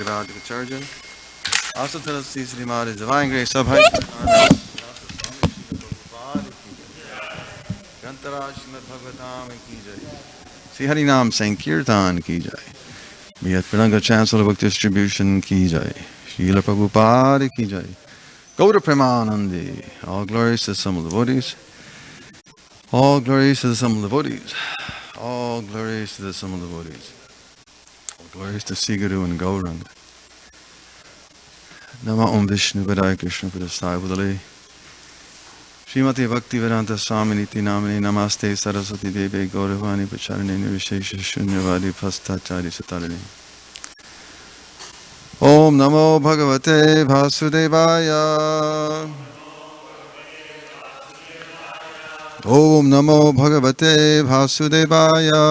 Charjan. Also tell us Sri Maharaj Divine Grace Sabhai Gantara Srimad Bhagavatam Ki Jai. Sri Harinam Sankirtan Ki Jai. Miyat Prananga Chancellor Book Distribution Ki Jai. Srila Prabhupada Ki Jai. Go to Premanandi. All glories to some of the devotees. All glories to the some of the devotees. All glories to the some of the devotees. All glories to Siguru and Gauranga. Nama Om Vishnu Padaya Krishna Padasthaya Budale. Srimati Bhakti Vedanta Swami Niti Namani Namaste Saraswati Deve Gauravani Pacharane Nirvishesha Shunyavadi Pastachari Satarane. Om Namo Bhagavate Vasudevaya. Om Namo Bhagavate Vasudevaya.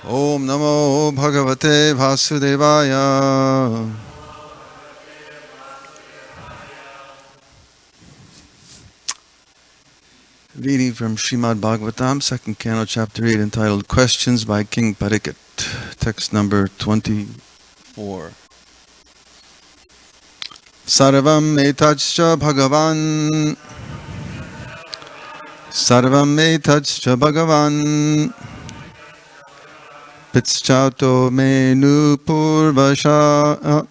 Om Namo Bhagavate Vasudevaya. Reading from Srimad Bhagavatam, 2nd Canto, Chapter 8, entitled Questions by King Parikit, text number 24. Sarvam etachcha bhagavan. Sarvam etachcha bhagavan. Pitschato menu purvasha.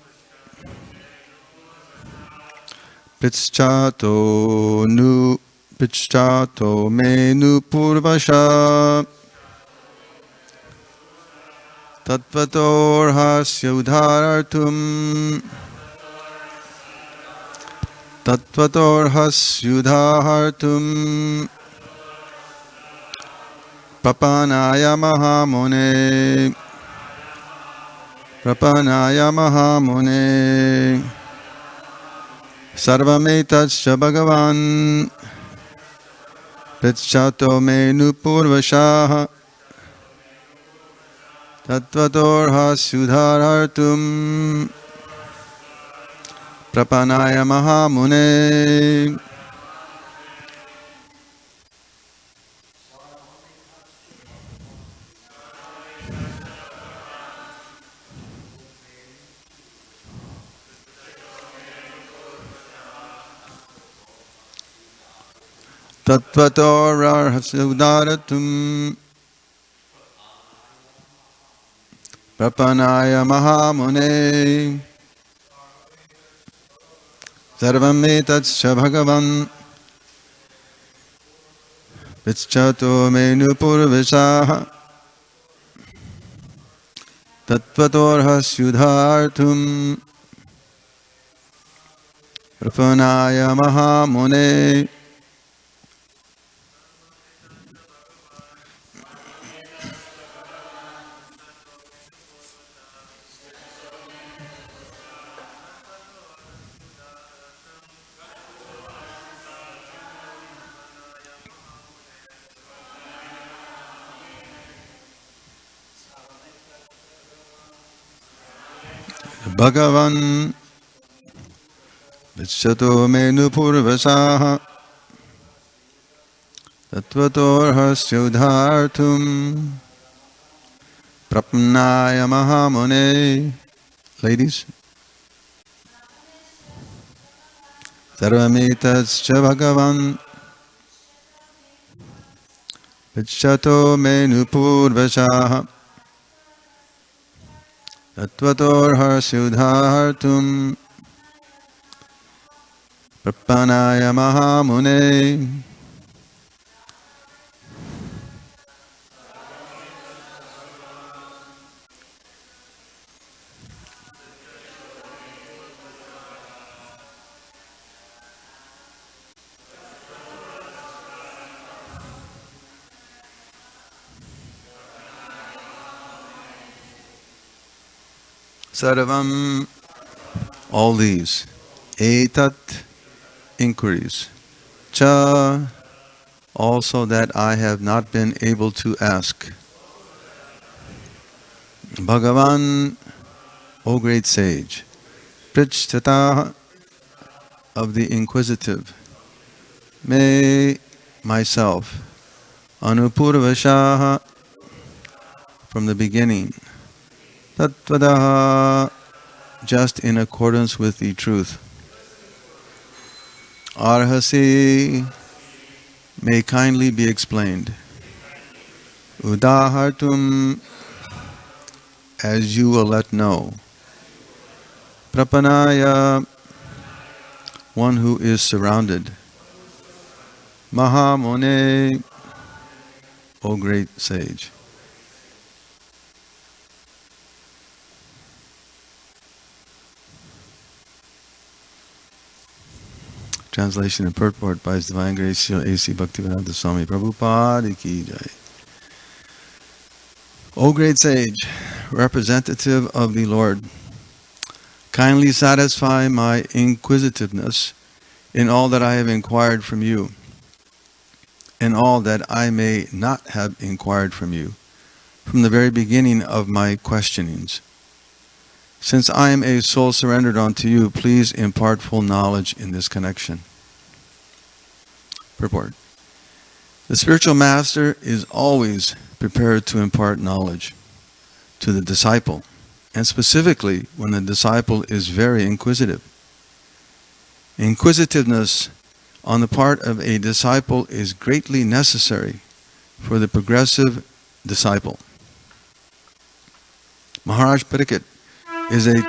Pitschato menu purvasha. Tatvator hasya udharartum. Tatvator hasya udharartum. Prapanaya mahamune. Prapanaya mahamune. Sarvametascha bhagavan. Pritchato menu purvashaha. Tattvatorha sudharartum. Prapanaya mahamune. Tattvatorha sudharatum. Prapanaya mahamune. Sarvam etatscha bhagavan. Vichchato menu purvasaha. Tattvatorha sudhartum. Prapanaya mahamune. Bhagavan Vichchato menu purvasaha. Tattvatorha sudhartum. Prapnaya mahamune. Ladies. Sarvametascha bhagavan. Vichchato menu purvasaha. Tattvatorha sudhartum. Prapanaya mahamune. Sarvam, all these. Etat, inquiries. Cha, also that I have not been able to ask. Bhagavan, O great sage. Prichtata, of the inquisitive. Me, myself. Anupurvashaha, from the beginning. Tatvadaha, just in accordance with the truth. Arhasi, may kindly be explained. Udahartum, as you will let know. Prapanaya, one who is surrounded. Mahamone, O great sage. Translation and purport by His Divine Grace Srila A.C. Bhaktivedanta Swami Prabhupada Ki Jai. O great sage, representative of the Lord, kindly satisfy my inquisitiveness in all that I have inquired from you, and all that I may not have inquired from you, from the very beginning of my questionings. Since I am a soul surrendered unto you, please impart full knowledge in this connection. Purport. The spiritual master is always prepared to impart knowledge to the disciple, and specifically when the disciple is very inquisitive. Inquisitiveness on the part of a disciple is greatly necessary for the progressive disciple. Maharaj Pariksit is a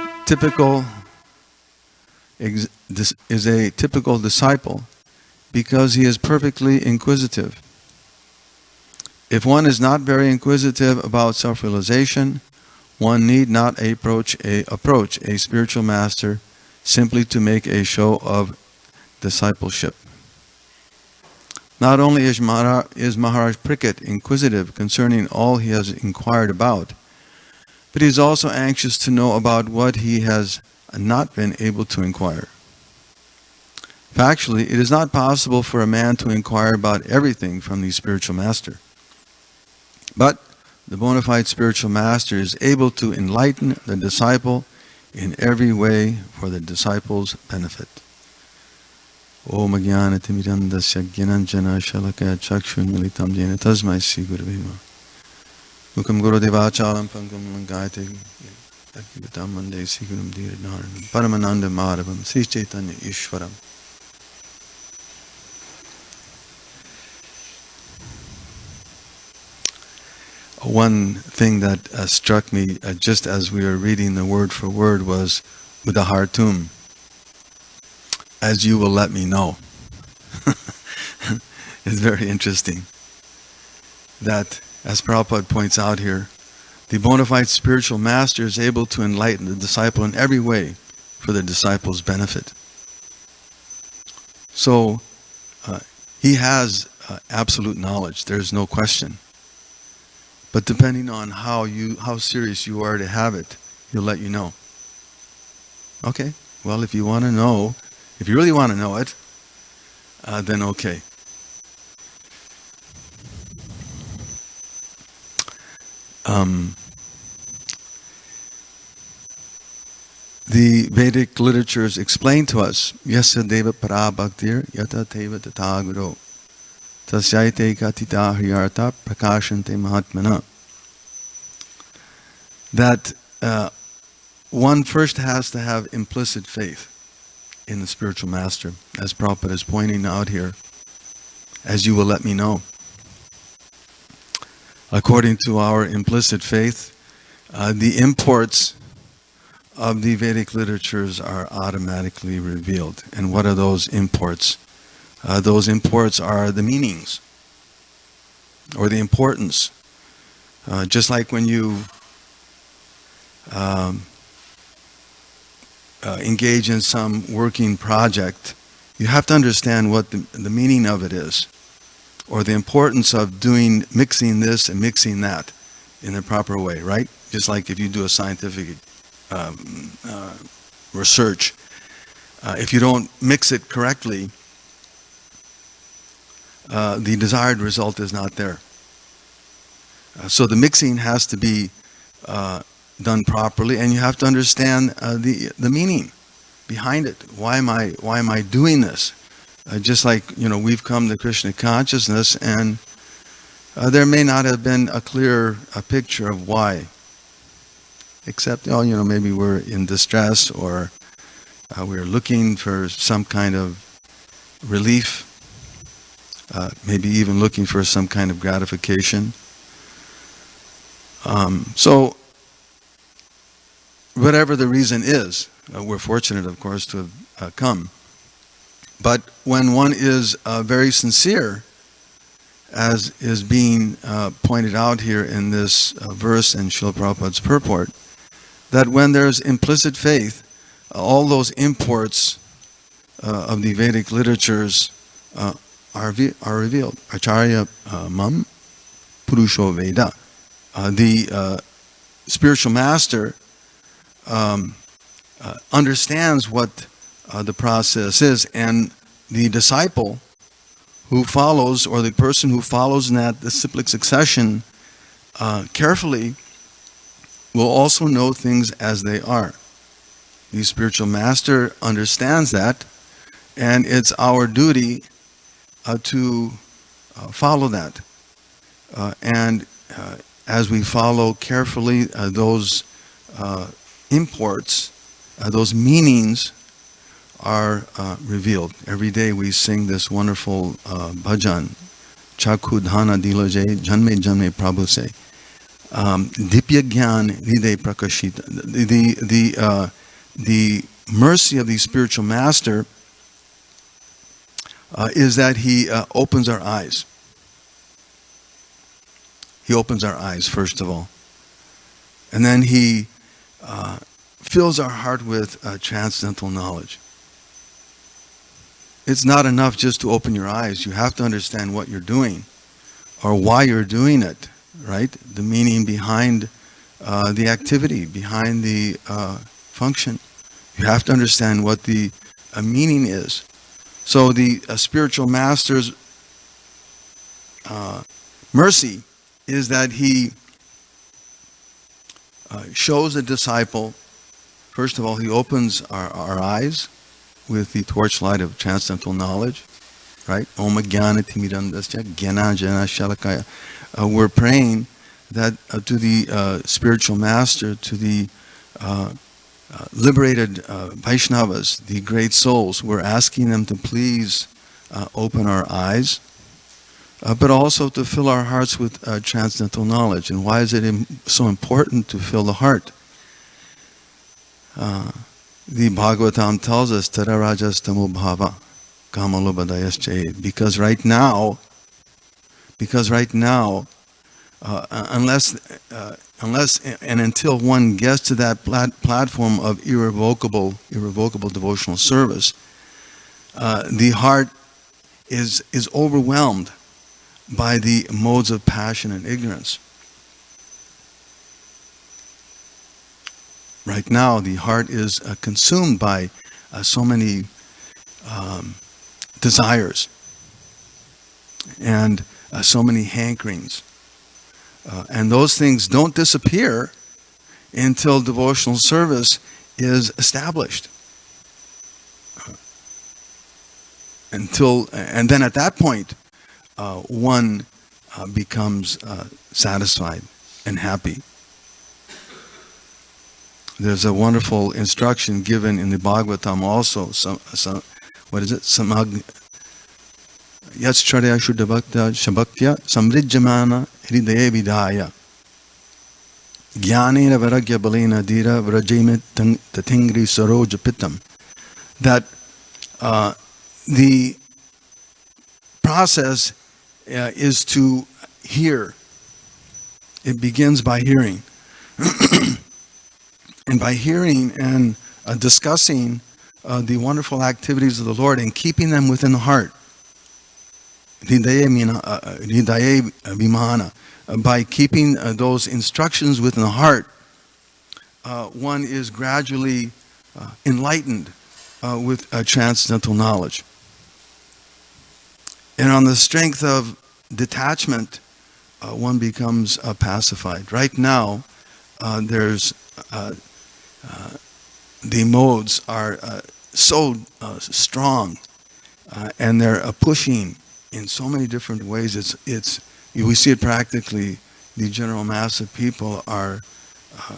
typical disciple because he is perfectly inquisitive. If one is not very inquisitive about self-realization, one need not approach a spiritual master simply to make a show of discipleship. Not only is Maharaj Pariksit inquisitive concerning all he has inquired about, but he is also anxious to know about what he has not been able to inquire. Factually, it is not possible for a man to inquire about everything from the spiritual master. But the bona fide spiritual master is able to enlighten the disciple in every way for the disciple's benefit. Om Jnana Timirandasya Jnananjana Shalakaya Chakshunmilitam Jena Tasmai Sri Gurave Namaha. Mukam Guru Devachalam Pangam Langayate Akibatam Mande Sri Gurum Dhiranaranam Paramananda Madhavam Sri Chaitanya Ishwaram. One thing that struck me just as we were reading the word for word was Udahartum, as you will let me know. It's very interesting that, as Prabhupada points out here, the bona fide spiritual master is able to enlighten the disciple in every way for the disciple's benefit. So he has absolute knowledge, there's no question. But depending on how serious you are to have it, he'll let you know. Okay, well, if you want to know, if you really want to know it, then okay. The Vedic literatures explain to us, Yasya deva para bhaktir yata teva tata guru tasyaite katita hriyarta prakashante mahatmana. That one first has to have implicit faith in the spiritual master, as Prabhupada is pointing out here, as you will let me know. According to our implicit faith, the imports of the Vedic literatures are automatically revealed. And what are those imports? Those imports are the meanings or the importance. Just like when you engage in some working project, you have to understand what the meaning of it is, or the importance of mixing this and mixing that in the proper way, right? Just like if you do a scientific research, if you don't mix it correctly, the desired result is not there. So the mixing has to be done properly, and you have to understand the meaning behind it. Why am I doing this? Just like we've come to Krishna consciousness, and there may not have been a clear picture of why, except, maybe we're in distress, or we're looking for some kind of relief, maybe even looking for some kind of gratification. So whatever the reason is, we're fortunate, of course, to have come. But when one is very sincere, as is being pointed out here in this verse in Srila Prabhupada's purport, that when there's implicit faith, all those imports of the Vedic literatures are revealed. Acharya Mam Purusho Veda. The spiritual master understands what the process is, and the disciple who follows, or the person who follows in that disciplic succession carefully, will also know things as they are. The spiritual master understands that, and it's our duty to follow that. And as we follow carefully those imports, those meanings are revealed. Every day we sing this wonderful bhajan, Chakudhana Diloje Janme Janme Prabhu se. Dipya Gyan Hriday Prakashita. The mercy of the spiritual master is that he opens our eyes. He opens our eyes, first of all. And then he fills our heart with transcendental knowledge. It's not enough just to open your eyes. You have to understand what you're doing, or why you're doing it, right? The meaning behind the activity, behind the function. You have to understand what the meaning is. So the spiritual master's mercy is that he shows the disciple, first of all, he opens our eyes with the torchlight of transcendental knowledge, right? Om Jnana Timirandasya Jnana Jana Shalakaya. We're praying that to the spiritual master, to the liberated Vaishnavas, the great souls, we're asking them to please open our eyes, but also to fill our hearts with transcendental knowledge. And why is it so important to fill the heart? The Bhagavatam tells us, Tara Rajas Tamo Bhava Kamalobadayasche. Because right now, unless and until one gets to that platform of irrevocable devotional service, the heart is overwhelmed by the modes of passion and ignorance. Right now, the heart is consumed by so many desires and so many hankerings. And those things don't disappear until devotional service is established. And then at that point, one becomes satisfied and happy. There's a wonderful instruction given in the Bhagavatam also. What is it? Yatscharya Shuddhabhakta Shabhaktya Samrijjamana Hridaya Vidaya Jnanena Varagya Balena Dhira Vrajimit Tatingri Saroja Pittam. That the process is to hear. It begins by hearing. And by hearing and discussing the wonderful activities of the Lord and keeping them within the heart. Hridaya Vimana. By keeping those instructions within the heart, one is gradually enlightened with transcendental knowledge. And on the strength of detachment, one becomes pacified. Right now, there's the modes are so strong, and they're pushing in so many different ways. It's we see it practically. The general mass of people are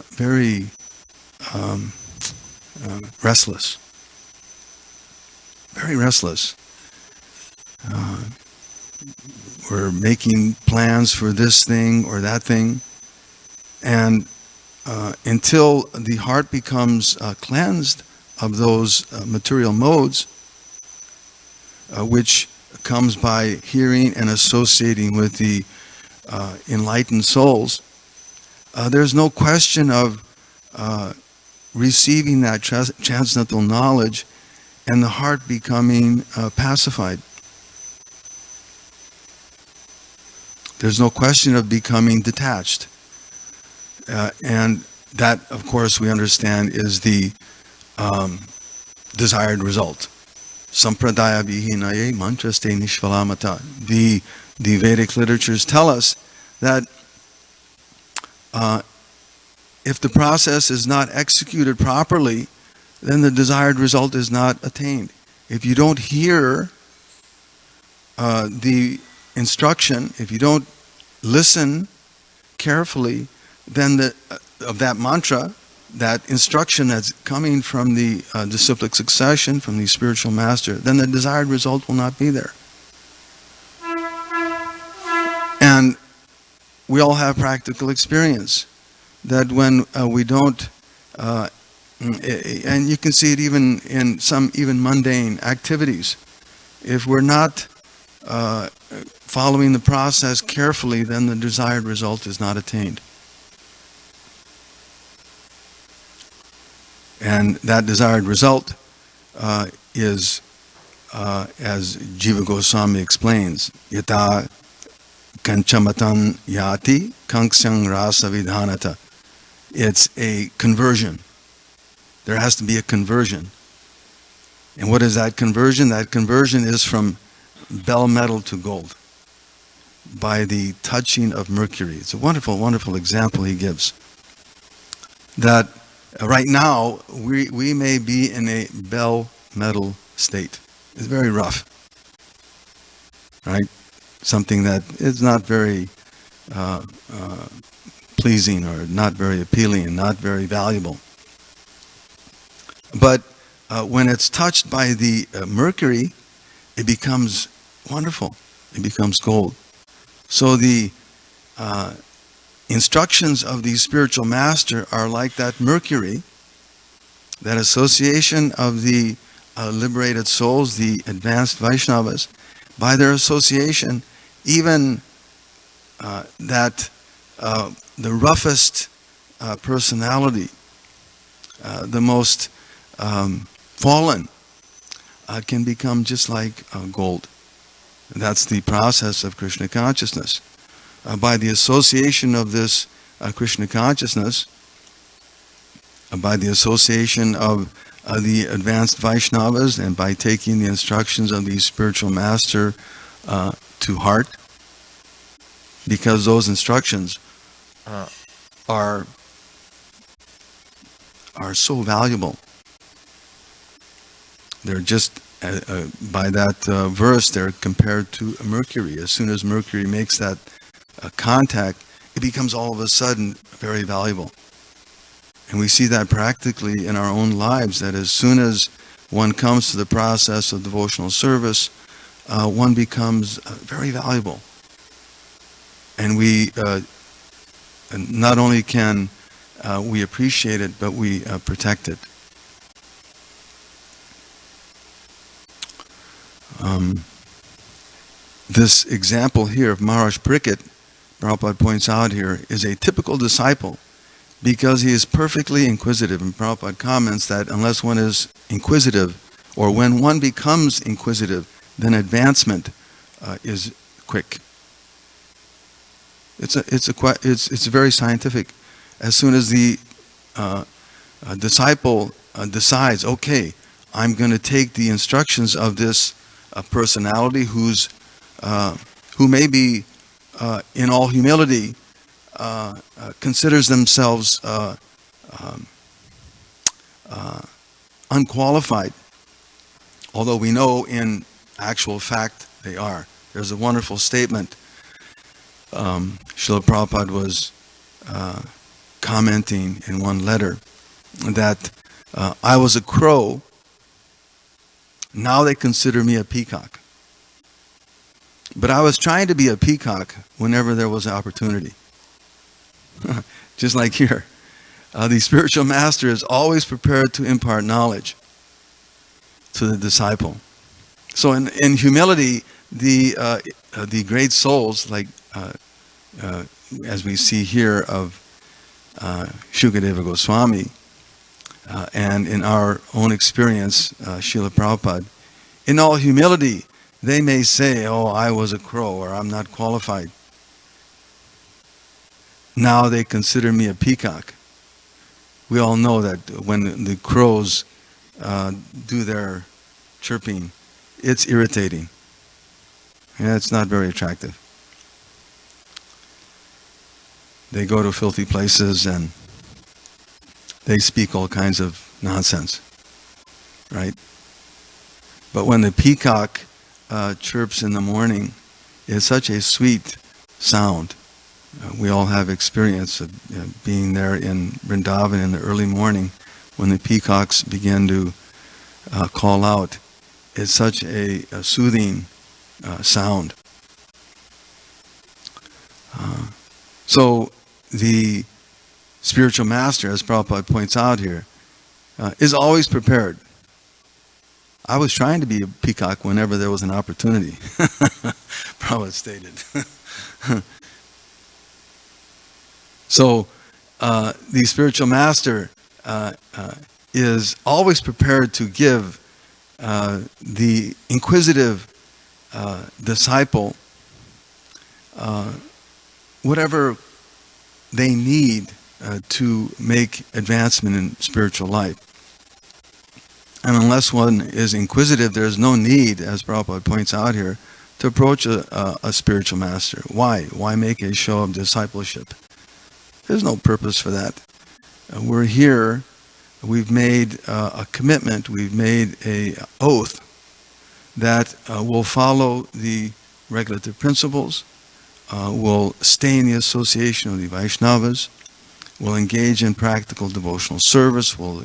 very restless. Very restless. We're making plans for this thing or that thing, and until the heart becomes cleansed of those material modes, which comes by hearing and associating with the enlightened souls, there's no question of receiving that transcendental knowledge and the heart becoming pacified. There's no question of becoming detached. And that, of course, we understand is the desired result. Sampradaya vihinaye mantraste nishvalamata. The Vedic literatures tell us that if the process is not executed properly, then the desired result is not attained. If you don't hear the instruction, if you don't listen carefully, then of that mantra, that instruction that's coming from the disciplic succession, from the spiritual master, then the desired result will not be there. And we all have practical experience that when we don't, and you can see it even in some even mundane activities, if we're not following the process carefully, then the desired result is not attained. And that desired result is, as Jiva Goswami explains, yata kanchamatan yati kanksyang rasa vidhanata. It's a conversion. There has to be a conversion. And what is that conversion? That conversion is from bell metal to gold by the touching of mercury. It's a wonderful, wonderful example he gives. That right now, we may be in a bell metal state. It's very rough, right? Something that is not very pleasing or not very appealing, not very valuable. But when it's touched by the mercury, it becomes wonderful. It becomes gold. So the instructions of the spiritual master are like that mercury, that association of the liberated souls, the advanced Vaishnavas. By their association, even that the roughest personality, the most fallen, can become just like gold. That's the process of Krishna consciousness. By the association of this Krishna consciousness, by the association of the advanced Vaishnavas, and by taking the instructions of the spiritual master to heart, because those instructions are so valuable. They're just, by that verse, they're compared to mercury. As soon as mercury makes that contact, it becomes all of a sudden very valuable. And we see that practically in our own lives, that as soon as one comes to the process of devotional service, one becomes very valuable. And we not only can we appreciate it, but we protect it. This example here of Maharaj Pariksit, Prabhupada points out here, is a typical disciple because he is perfectly inquisitive. And Prabhupada comments that unless one is inquisitive, or when one becomes inquisitive, then advancement is quick. It's very scientific. As soon as the disciple decides, okay, I'm going to take the instructions of this personality who may be in all humility considers themselves unqualified, although we know in actual fact they are. There's a wonderful statement Srila Prabhupada was commenting in one letter that I was a crow, now they consider me a peacock. But I was trying to be a peacock whenever there was an opportunity. Just like here. The spiritual master is always prepared to impart knowledge to the disciple. So in humility, the great souls, like as we see here of Shukadeva Goswami, and in our own experience, Srila Prabhupada, in all humility, they may say, oh, I was a crow, or I'm not qualified. Now they consider me a peacock. We all know that when the crows do their chirping, it's irritating. Yeah, it's not very attractive. They go to filthy places and they speak all kinds of nonsense, right? But when the peacock chirps in the morning, it's such a sweet sound. We all have experience of being there in Vrindavan in the early morning when the peacocks begin to call out. It's such a soothing sound. So the spiritual master, as Prabhupada points out here, is always prepared. I was trying to be a peacock whenever there was an opportunity, Prabhupada stated. So the spiritual master is always prepared to give the inquisitive disciple whatever they need to make advancement in spiritual life. And unless one is inquisitive, there is no need, as Prabhupada points out here, to approach a spiritual master. Why? Why make a show of discipleship? There's no purpose for that. We're here, we've made a commitment, we've made an oath that will follow the regulative principles, will stay in the association of the Vaishnavas, will engage in practical devotional service, will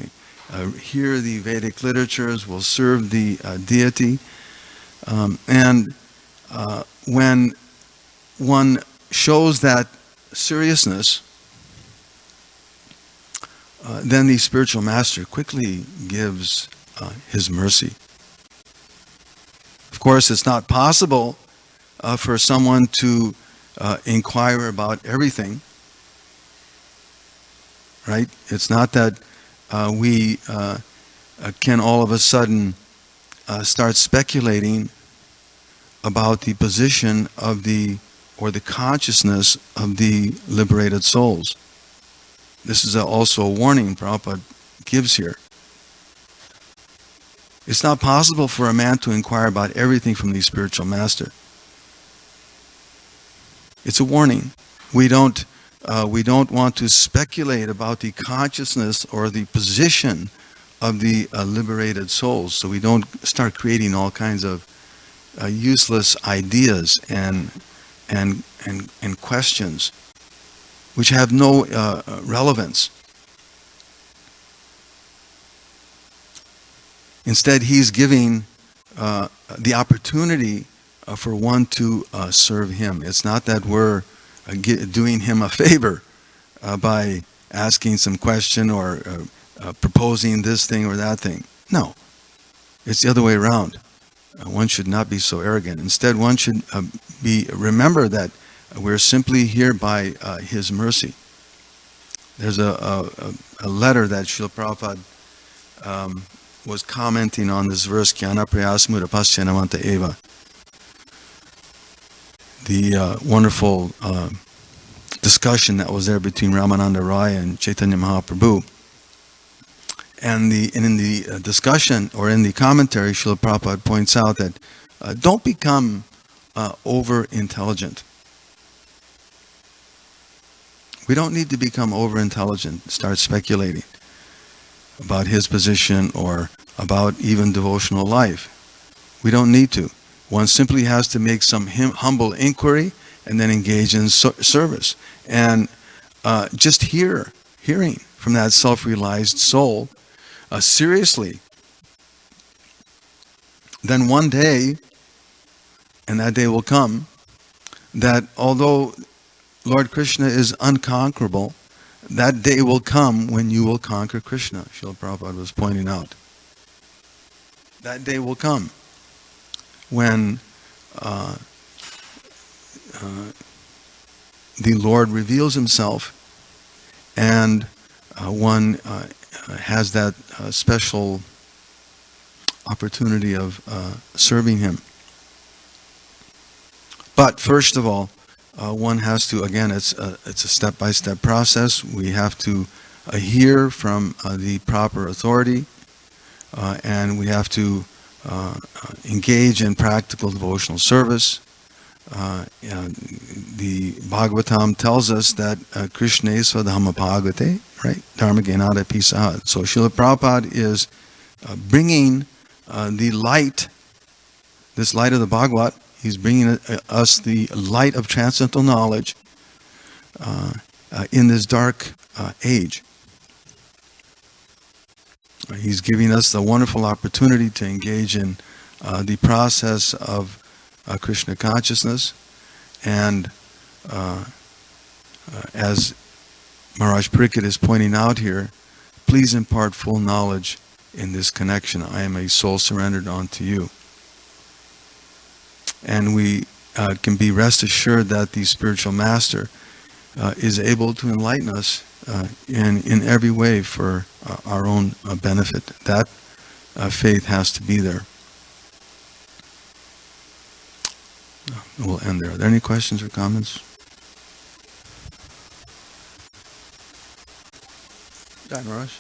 hear the Vedic literatures, will serve the deity. And when one shows that seriousness, then the spiritual master quickly gives his mercy. Of course, it's not possible for someone to inquire about everything, right? It's not that we can all of a sudden start speculating about the position of or the consciousness of the liberated souls. This is also a warning Prabhupada gives here. It's not possible for a man to inquire about everything from the spiritual master. It's a warning. We don't want to speculate about the consciousness or the position of the liberated souls, so we don't start creating all kinds of useless ideas and questions which have no relevance. Instead, he's giving the opportunity for one to serve him. It's not that we're doing him a favor by asking some question or proposing this thing or that thing. No, it's the other way around. One should not be so arrogant. Instead, one should remember that we're simply here by his mercy. There's a letter that Srila Prabhupada was commenting on this verse, Jnana Prayasmura Pasyanamanta Eva. The wonderful discussion that was there between Ramananda Raya and Chaitanya Mahaprabhu. And in the discussion, or in the commentary, Srila Prabhupada points out that don't become over-intelligent. We don't need to become over-intelligent, start speculating about his position or about even devotional life. We don't need to. One simply has to make some humble inquiry and then engage in service. And just hearing from that self-realized soul seriously, then one day, and that day will come, that although Lord Krishna is unconquerable, that day will come when you will conquer Krishna, Srila Prabhupada was pointing out. That day will come when the Lord reveals himself, and one has that special opportunity of serving him. But first of all, one has to, again, it's a step-by-step process. We have to hear from the proper authority, and we have to engage in practical devotional service. The Bhagavatam tells us that Krishna Swadhamma Bhagavate, right? Dharma Genada Pisahat. So Srila Prabhupada is bringing the light, this light of the Bhagavat. He's bringing us the light of transcendental knowledge in this dark age. He's giving us the wonderful opportunity to engage in the process of Krishna consciousness, and as Maharaj Pariksit is pointing out here, please impart full knowledge in this connection. I am a soul surrendered unto you. And we can be rest assured that the spiritual master is able to enlighten us in every way for our own benefit. That faith has to be there. We'll end there. Are there any questions or comments? Maharaj?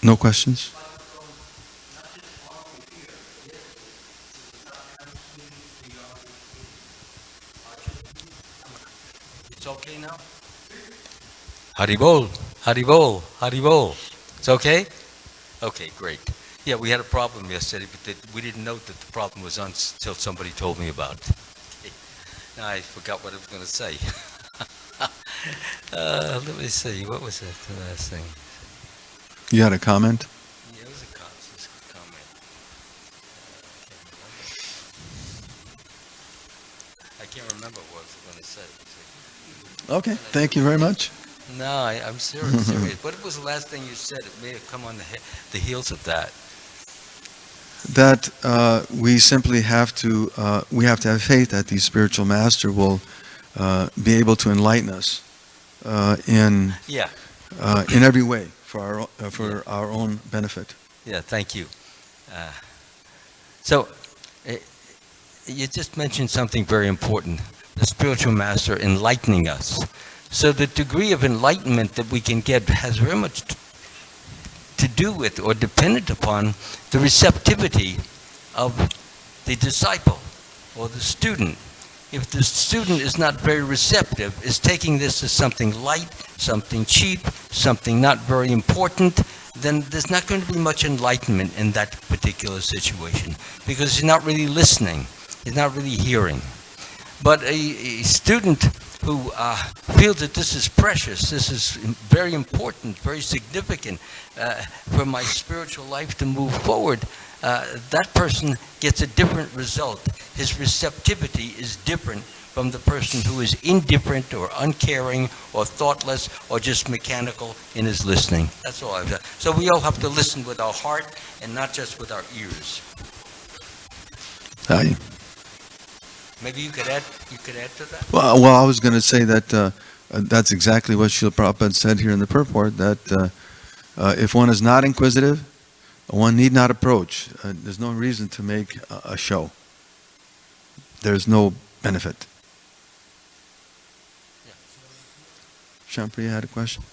No questions? It's okay now? Haribol, Haribol, Haribol. It's okay? Okay, great. Yeah, we had a problem yesterday, but we didn't know that the problem was on until somebody told me about it. Now I forgot what I was going to say. Let me see, what was that the last thing? You had a comment? Yeah, it was a comment. I can't remember what I was going to say. Okay, thank you very much. No, I'm serious. What was the last thing you said? It may have come on the heels of that. That we simply have to have faith that the spiritual master will be able to enlighten us in every way for our own benefit. Yeah, thank you. So you just mentioned something very important: the spiritual master enlightening us. So the degree of enlightenment that we can get has very much to do with or dependent upon the receptivity of the disciple or the student. If the student is not very receptive, is taking this as something light, something cheap, something not very important, then there's not going to be much enlightenment in that particular situation, because he's not really listening, he's not really hearing. But a student who feels that this is precious, this is very important, very significant for my spiritual life to move forward, that person gets a different result. His receptivity is different from the person who is indifferent or uncaring or thoughtless or just mechanical in his listening. That's all I've done. So we all have to listen with our heart and not just with our ears. Aye. Maybe you could add to that? Well, I was going to say that that's exactly what Srila Prabhupada said here in the purport, that if one is not inquisitive, one need not approach. There's no reason to make a show. There's no benefit. Yeah. Shampriya had a question?